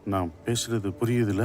நான் பேசுறது புரியுதுல?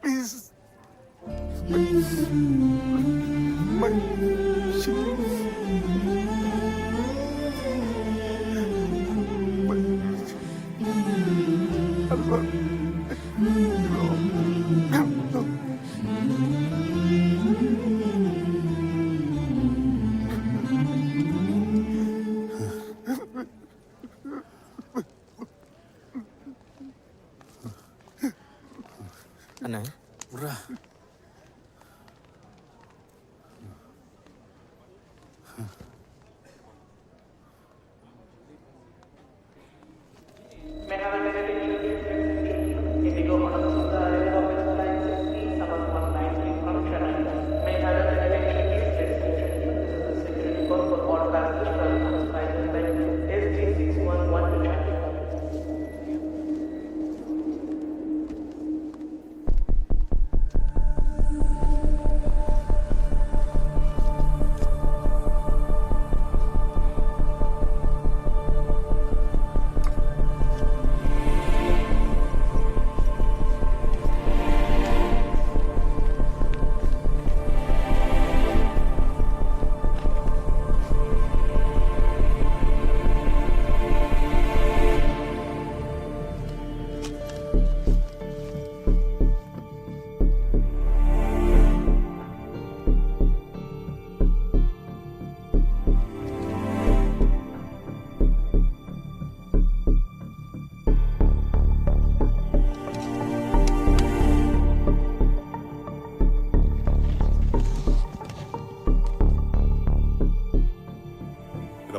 Please. My அண்ணா உர்ரா.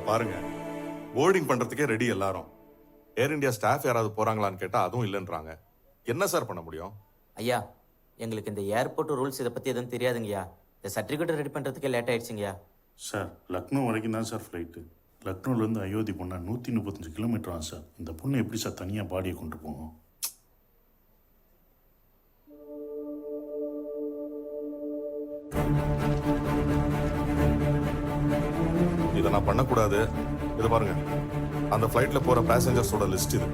பாருங்க, போர்டிங் பண்றதுக்கே ரெடி எல்லாரும். ஏர் இந்தியா ஸ்டாஃப் யாராவது போறாங்களான்னு கேட்டா அதுவும் இல்லைன்றாங்க. என்ன சார் பண்ண முடியும்? ஐயா, எங்களுக்கு இந்த ஏர்போர்ட் ரூல்ஸ் இதை பற்றி எதுவும் தெரியாதுங்கய்யா. இந்த சர்டிஃபிகேட் ரெடி பண்ணுறதுக்கே லேட் ஆயிடுச்சுங்கய்யா. சார், லக்னோ வரைக்கும் தான் சார் ஃப்ளைட்டு. லக்னோலேருந்து அயோத்தி போனால் 135 கிலோமீட்டர் சார். இந்த பொண்ணு எப்படி சார் தனியாக பாடியை கொண்டு போகும்? இதை நான் பண்ணக்கூடாது. இது பாருங்க, அந்த ஃப்ளைட்ல போற பேசஞ்சர்ஸோட லிஸ்ட் இது.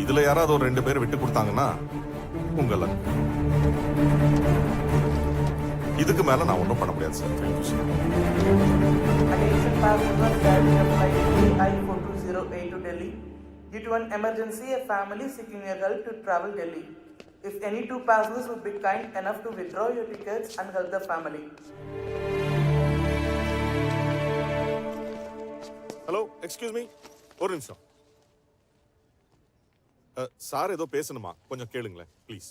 இதுல யாராவது ஒரு 2 பேர் விட்டு கொடுத்தாங்கன்னா உங்கள இதுக்கு மேல நான் ஒன்றும் பண்ண முடியாது sir. Thank you sir. Attention passengers traveling on flight AI4208 to Delhi. Due to an emergency, a family seeking your help to travel Delhi. If any 2 passengers would be kind enough to withdraw your tickets and help the family. Hello, excuse me, ஒரு நிமிஷம். Sir ஏதோ பேசணுமா? கொஞ்சம் கேளுங்களேன் please.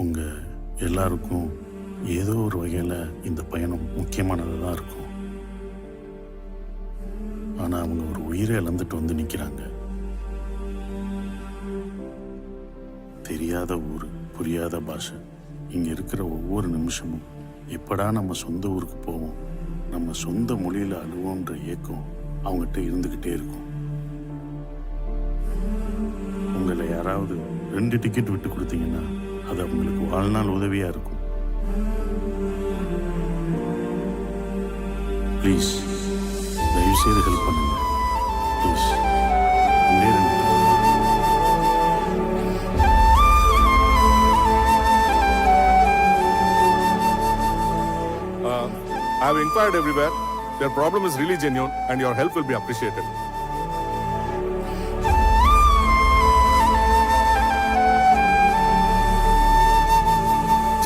உங்க எல்லாருக்கும் ஏதோ ஒரு வகையில் இந்த பயணம் முக்கியமானதாக தான் இருக்கும். ஆனால் அவங்க ஒரு உயிரை இழந்துட்டு வந்து நிற்கிறாங்க. தெரியாத ஊர், புரியாத பாஷை. இங்கே இருக்கிற ஒவ்வொரு நிமிஷமும் எப்படா நம்ம சொந்த ஊருக்கு போவோம், நம்ம சொந்த மொழியில் அழுவோன்ற ஏக்கம் அவங்ககிட்ட இருந்துக்கிட்டே இருக்கும். உங்களை யாராவது 2 டிக்கெட் விட்டு கொடுத்தீங்கன்னா அது அவங்களுக்கு வாழ்நாள் உதவியாக இருக்கும். ப்ளீஸ், தயவுசெய்து ஹெல்ப் பண்ணுங்க please. I have inquired everywhere. Your problem is really genuine and your help will be appreciated.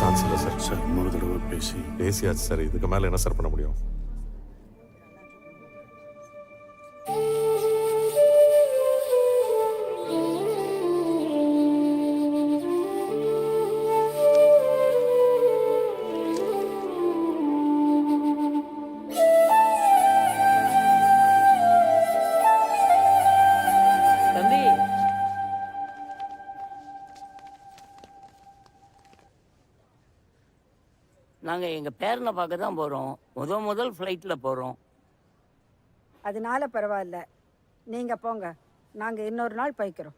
Chance இல்லை சார். சார் இன்னொரு தடவை பேசி பேசியாச்சு சார், இதுக்கு மேல என்ன சார் பண்ண முடியும்? தம்பி, நாங்க எங்க பேரனை பார்க்க தான் போறோம். முதல் ஃப்ளைட்ல போறோம். அதனால பரவாயில்ல, நீங்க போங்க, நாங்க இன்னொரு நாள் போய்க்கிறோம்.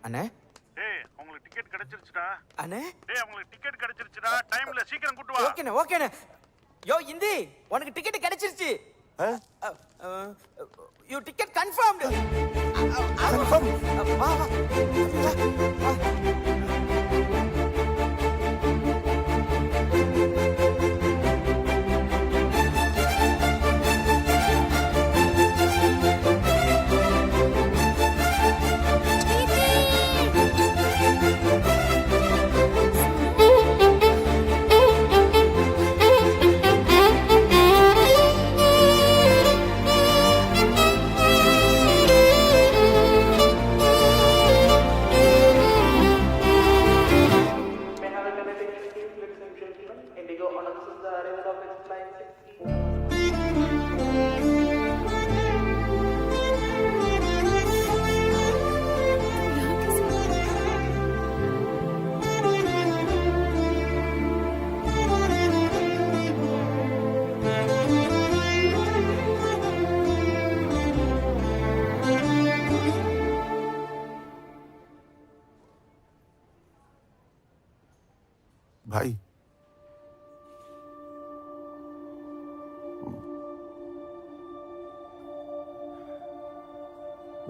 அண்ணே டேய் உங்களுக்கு டிக்கெட் கிடைச்சிருச்சுடா. அண்ணே டேய் உங்களுக்கு டிக்கெட் கிடைச்சிருச்சுடா. டைம்ல சீக்கிரம் கூட்டு வா. ஓகேண்ணே ஓகேண்ணே. யோ இந்தி, உனக்கு டிக்கெட் கிடைச்சிருச்சு. You ticket confirmed. கன்ஃபார்ம். வா வா. May I have a connecting please, ladies and gentlemen. Indigo announces the arrival of its flight 6. भाई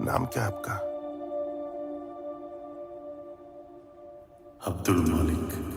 नाम क्या है आपका? அப்துல் மாலிக்.